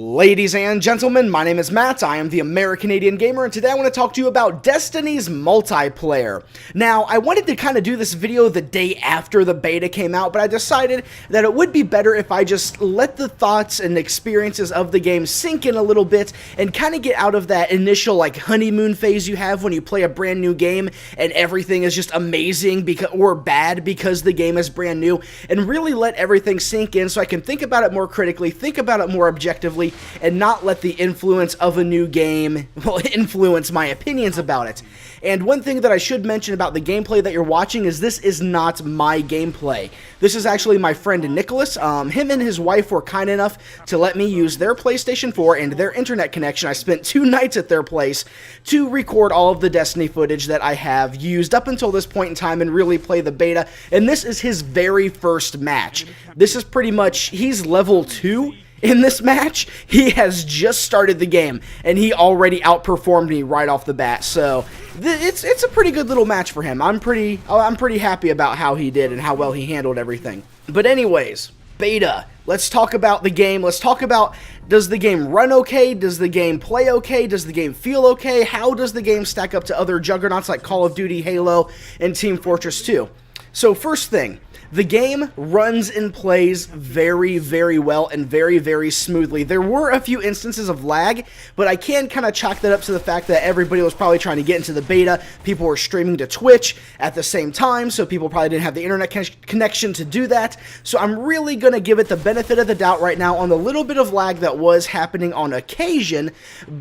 Ladies and gentlemen, my name is Matt, I am the American-Canadian Gamer, and today I want to talk to you about Destiny's multiplayer. Now, I wanted to kind of do this video the day after the beta came out, but I decided that it would be better if I just let the thoughts and experiences of the game sink in a little bit and kind of get out of that initial like honeymoon phase you have when you play a brand new game and everything is just amazing or bad because the game is brand new, and really let everything sink in so I can think about it more critically, think about it more objectively, and not let the influence of a new game, influence my opinions about it. And one thing that I should mention about the gameplay that you're watching is this is not my gameplay. This is actually my friend Nicholas. Him and his wife were kind enough to let me use their PlayStation 4 and their internet connection. I spent 2 nights at their place to record all of the Destiny footage that I have used up until this point in time and really play the beta. And this is his very first match. This is pretty much, he's level 2. In this match, he has just started the game, and he already outperformed me right off the bat. So it's a pretty good little match for him. I'm pretty happy about how he did and how well he handled everything. But anyways, beta. Let's talk about the game. Let's talk about, does the game run okay? Does the game play okay? Does the game feel okay? How does the game stack up to other juggernauts like Call of Duty, Halo, and Team Fortress 2? So first thing, the game runs and plays very, very well and very, very smoothly. There were a few instances of lag, but I can kind of chalk that up to the fact that everybody was probably trying to get into the beta. People were streaming to Twitch at the same time, so people probably didn't have the internet connection to do that. So I'm really going to give it the benefit of the doubt right now on the little bit of lag that was happening on occasion,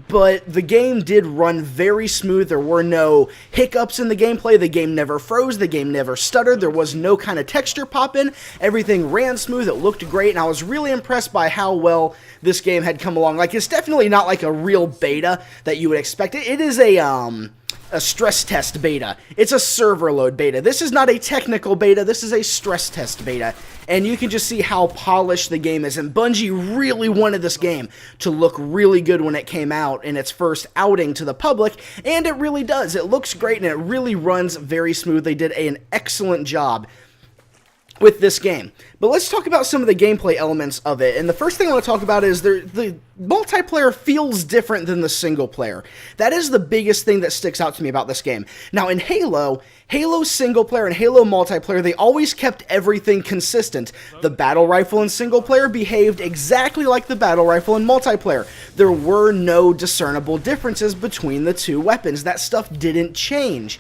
but the game did run very smooth. There were no hiccups in the gameplay. The game never froze. The game never stuttered. There was no kind of texture pop-in. Everything ran smooth. It looked great, and I was really impressed by how well this game had come along. Like, it's definitely not like a real beta that you would expect. It is a stress test beta. It's a server load beta. This is not a technical beta. This is a stress test beta, and you can just see how polished the game is. And Bungie really wanted this game to look really good when it came out in its first outing to the public, and it really does. It looks great, and it really runs very smooth. They did an excellent job with this game. But let's talk about some of the gameplay elements of it. And the first thing I want to talk about is the multiplayer feels different than the single player. That is the biggest thing that sticks out to me about this game. Now in Halo single player and Halo multiplayer, they always kept everything consistent. The battle rifle in single player behaved exactly like the battle rifle in multiplayer. There were no discernible differences between the two weapons. That stuff didn't change.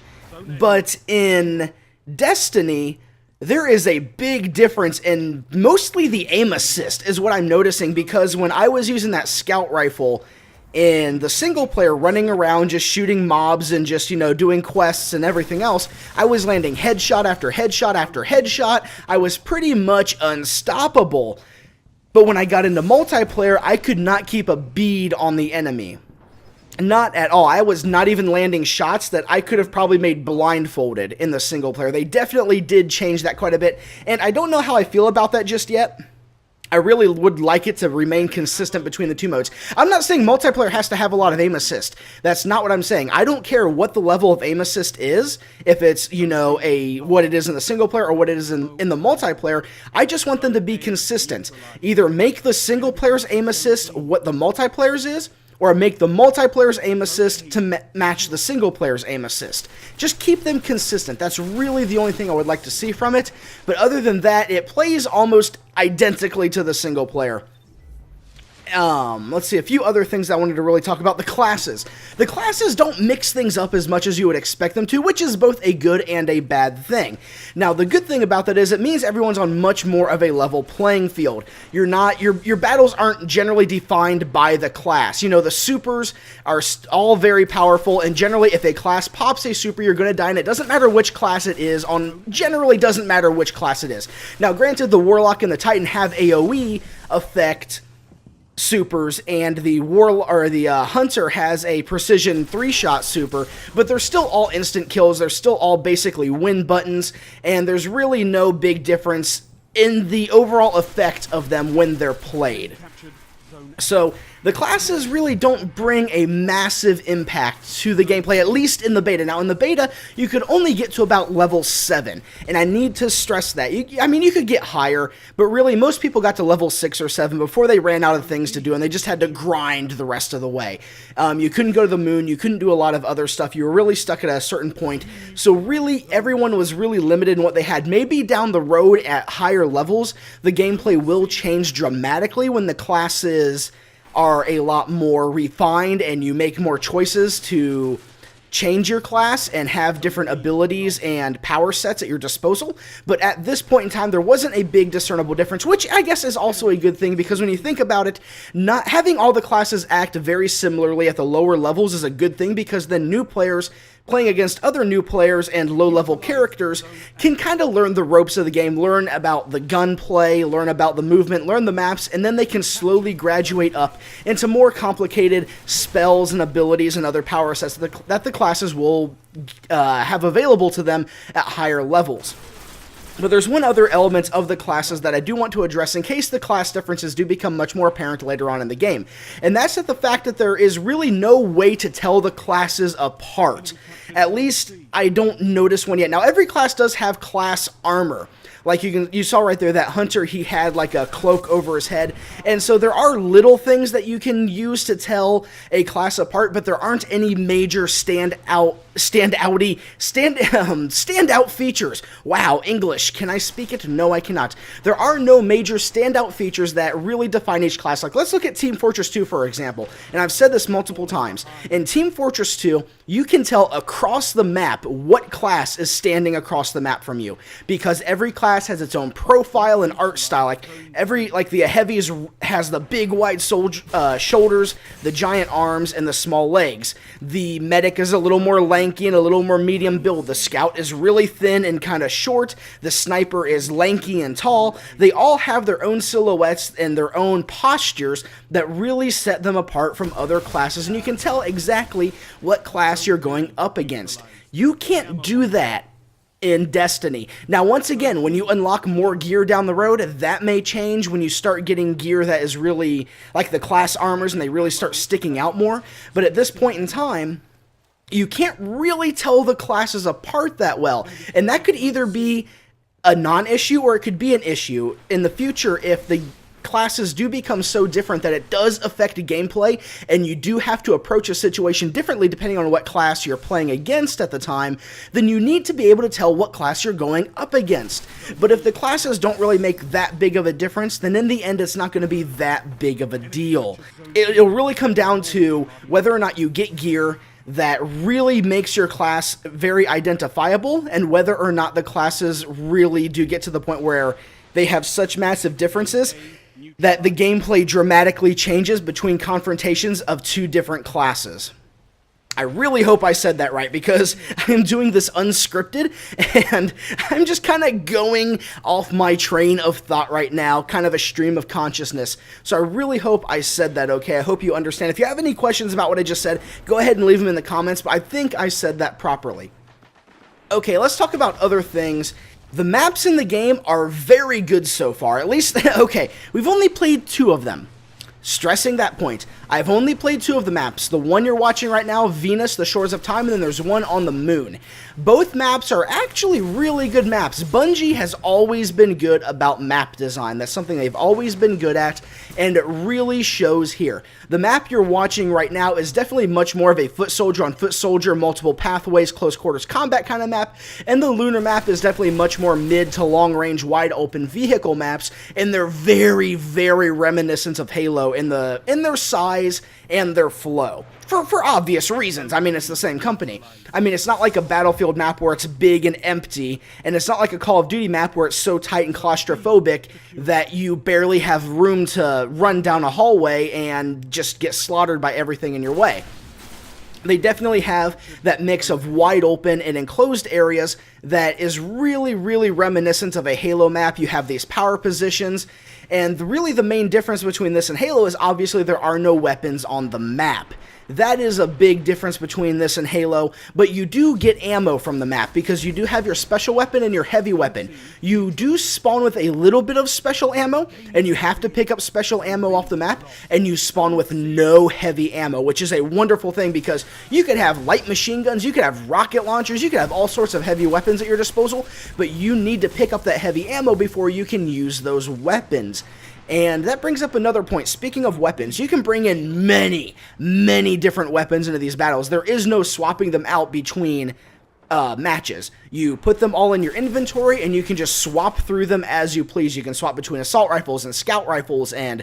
But in Destiny, there is a big difference in mostly the aim assist is what I'm noticing, because when I was using that scout rifle in the single player, running around just shooting mobs and just, you know, doing quests and everything else, I was landing headshot after headshot after headshot. I was pretty much unstoppable. But when I got into multiplayer, I could not keep a bead on the enemy. Not at all. I was not even landing shots that I could have probably made blindfolded in the single player. They definitely did change that quite a bit, and I don't know how I feel about that just yet. I really would like it to remain consistent between the two modes. I'm not saying multiplayer has to have a lot of aim assist. That's not what I'm saying. I don't care what the level of aim assist is, if it's, you know, what it is in the single player or what it is in the multiplayer. I just want them to be consistent. Either make the single player's aim assist what the multiplayer's is, or make the multiplayer's aim assist to match the single player's aim assist. Just keep them consistent. That's really the only thing I would like to see from it. But other than that, it plays almost identically to the single player. Let's see, a few other things I wanted to really talk about. The classes. The classes don't mix things up as much as you would expect them to, which is both a good and a bad thing. Now, the good thing about that is it means everyone's on much more of a level playing field. You're not, your battles aren't generally defined by the class. You know, the supers are all very powerful, and generally if a class pops a super, you're going to die, and it doesn't matter which class it is, generally doesn't matter which class it is. Now, granted, the Warlock and the Titan have AoE effect supers, and the Hunter has a precision 3-shot super, but they're still all instant kills. They're still all basically win buttons, and there's really no big difference in the overall effect of them when they're played. So The classes really don't bring a massive impact to the gameplay, at least in the beta. Now, in the beta, you could only get to about level 7, and I need to stress that. I mean, you could get higher, but really, most people got to level 6 or 7 before they ran out of things to do, and they just had to grind the rest of the way. You couldn't go to the moon, you couldn't do a lot of other stuff, you were really stuck at a certain point, so really, everyone was really limited in what they had. Maybe down the road at higher levels, the gameplay will change dramatically when the classes are a lot more refined and you make more choices to change your class and have different abilities and power sets at your disposal. But at this point in time, there wasn't a big discernible difference, which I guess is also a good thing, because when you think about it, not having all the classes act very similarly at the lower levels is a good thing, because then new players playing against other new players and low-level characters can kind of learn the ropes of the game, learn about the gunplay, learn about the movement, learn the maps, and then they can slowly graduate up into more complicated spells and abilities and other power sets that the classes will have available to them at higher levels. But there's one other element of the classes that I do want to address in case the class differences do become much more apparent later on in the game. And that's the fact that there is really no way to tell the classes apart. At least, I don't notice one yet. Now, every class does have class armor. Like you saw right there, that hunter, he had like a cloak over his head. And so there are little things that you can use to tell a class apart, but there aren't any major standout features. Wow, English. Can I speak it? No, I cannot. There are no major standout features that really define each class. Like, let's look at Team Fortress 2, for example. And I've said this multiple times. In Team Fortress 2, you can tell across the map what class is standing across the map from you, because every class has its own profile and art style. Like the heavies has the big wide shoulders, the giant arms, and the small legs. The medic is a little more lanky and a little more medium build. The scout is really thin and kind of short. The sniper is lanky and tall. They all have their own silhouettes and their own postures that really set them apart from other classes, and you can tell exactly what class you're going up against. You can't do that in Destiny. Now, once again, when you unlock more gear down the road, that may change when you start getting gear that is really like the class armors and they really start sticking out more. But at this point in time, you can't really tell the classes apart that well. And that could either be a non-issue or it could be an issue in the future if the classes do become so different that it does affect gameplay, and you do have to approach a situation differently depending on what class you're playing against at the time. Then you need to be able to tell what class you're going up against. But if the classes don't really make that big of a difference, then in the end it's not going to be that big of a deal. It'll really come down to whether or not you get gear that really makes your class very identifiable, and whether or not the classes really do get to the point where they have such massive differences that the gameplay dramatically changes between confrontations of two different classes. I really hope I said that right, because I'm doing this unscripted, and I'm just kind of going off my train of thought right now, kind of a stream of consciousness. So I really hope I said that okay. I hope you understand. If you have any questions about what I just said, go ahead and leave them in the comments, but I think I said that properly. Okay, let's talk about other things. The maps in the game are very good so far, at least, okay, we've only played 2 of them. Stressing that point, I've only played 2 of the maps. The one you're watching right now, Venus, the Shores of Time, and then there's one on the moon. Both maps are actually really good maps. Bungie has always been good about map design. That's something they've always been good at, and it really shows here. The map you're watching right now is definitely much more of a foot soldier on foot soldier, multiple pathways, close quarters combat kind of map, and the lunar map is definitely much more mid to long range, wide open vehicle maps, and they're very, very reminiscent of Halo in their size and their flow. For obvious reasons. I mean, it's the same company. I mean, it's not like a Battlefield map where it's big and empty, and it's not like a Call of Duty map where it's so tight and claustrophobic that you barely have room to run down a hallway and just get slaughtered by everything in your way. They definitely have that mix of wide open and enclosed areas that is really, really reminiscent of a Halo map. You have these power positions, and really the main difference between this and Halo is obviously there are no weapons on the map. That is a big difference between this and Halo, but you do get ammo from the map because you do have your special weapon and your heavy weapon. You do spawn with a little bit of special ammo, and you have to pick up special ammo off the map, and you spawn with no heavy ammo, which is a wonderful thing because you could have light machine guns, you could have rocket launchers, you could have all sorts of heavy weapons at your disposal, but you need to pick up that heavy ammo before you can use those weapons. And that brings up another point. Speaking of weapons, you can bring in many, many different weapons into these battles. There is no swapping them out between matches. You put them all in your inventory, and you can just swap through them as you please. You can swap between assault rifles and scout rifles and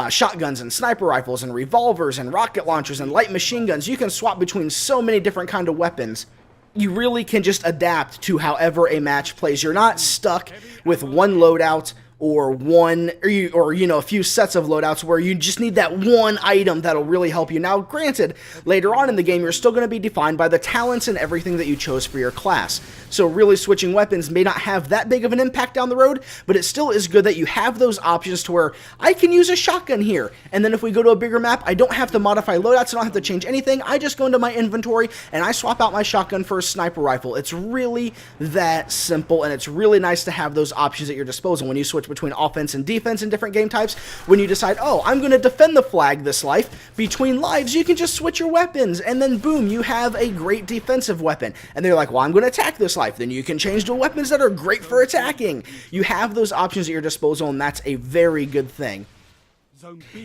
shotguns and sniper rifles and revolvers and rocket launchers and light machine guns. You can swap between so many different kind of weapons. You really can just adapt to however a match plays. You're not stuck with one loadout or a few sets of loadouts where you just need that one item that'll really help you. Now, granted, later on in the game, you're still going to be defined by the talents and everything that you chose for your class. So really switching weapons may not have that big of an impact down the road, but it still is good that you have those options to where I can use a shotgun here, and then if we go to a bigger map, I don't have to modify loadouts, I don't have to change anything, I just go into my inventory and I swap out my shotgun for a sniper rifle. It's really that simple, and it's really nice to have those options at your disposal when you switch between offense and defense in different game types. When you decide, oh, I'm going to defend the flag this life, between lives, you can just switch your weapons, and then boom, you have a great defensive weapon. And they're like, well, I'm going to attack this life. Then you can change to weapons that are great for attacking. You have those options at your disposal, and that's a very good thing.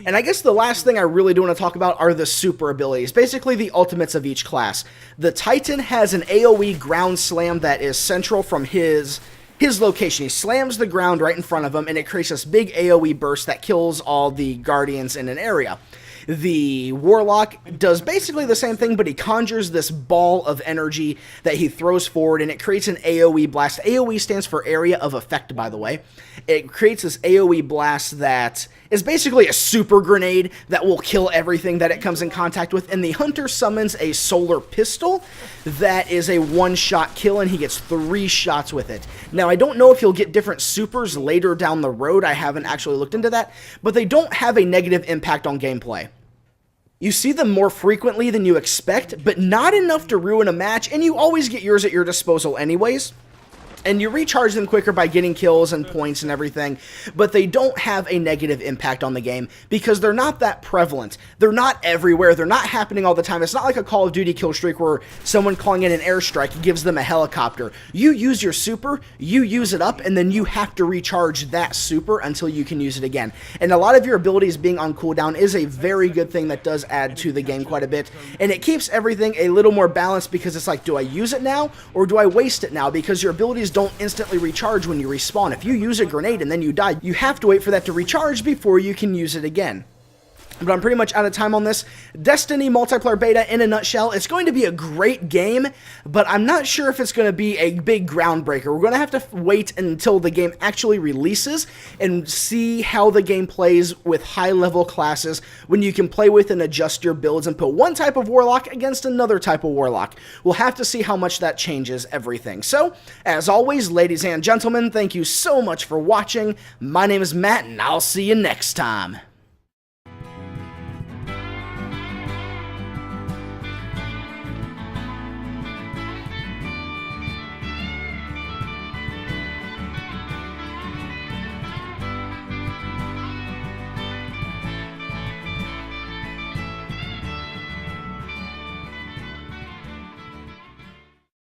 And I guess the last thing I really do want to talk about are the super abilities, basically the ultimates of each class. The Titan has an AoE ground slam that is central from his location. He slams the ground right in front of him, and it creates this big AoE burst that kills all the guardians in an area. The Warlock does basically the same thing, but he conjures this ball of energy that he throws forward, and it creates an AoE blast. AoE stands for Area of Effect, by the way. It creates this AoE blast that is basically a super grenade that will kill everything that it comes in contact with, and the Hunter summons a solar pistol that is a one-shot kill, and he gets 3 shots with it. Now, I don't know if he'll get different supers later down the road. I haven't actually looked into that, but they don't have a negative impact on gameplay. You see them more frequently than you expect, but not enough to ruin a match, and you always get yours at your disposal anyways. And you recharge them quicker by getting kills and points and everything, but they don't have a negative impact on the game because they're not that prevalent. They're not everywhere. They're not happening all the time. It's not like a Call of Duty kill streak where someone calling in an airstrike gives them a helicopter. You use your super, you use it up, and then you have to recharge that super until you can use it again. And a lot of your abilities being on cooldown is a very good thing that does add to the game quite a bit, and it keeps everything a little more balanced because it's like, do I use it now or do I waste it now? Because your abilities don't instantly recharge when you respawn. If you use a grenade and then you die, you have to wait for that to recharge before you can use it again. But I'm pretty much out of time on this. Destiny multiplayer beta in a nutshell. It's going to be a great game, but I'm not sure if it's going to be a big groundbreaker. We're going to have to wait until the game actually releases and see how the game plays with high-level classes when you can play with and adjust your builds and put one type of Warlock against another type of Warlock. We'll have to see how much that changes everything. So, as always, ladies and gentlemen, thank you so much for watching. My name is Matt, and I'll see you next time.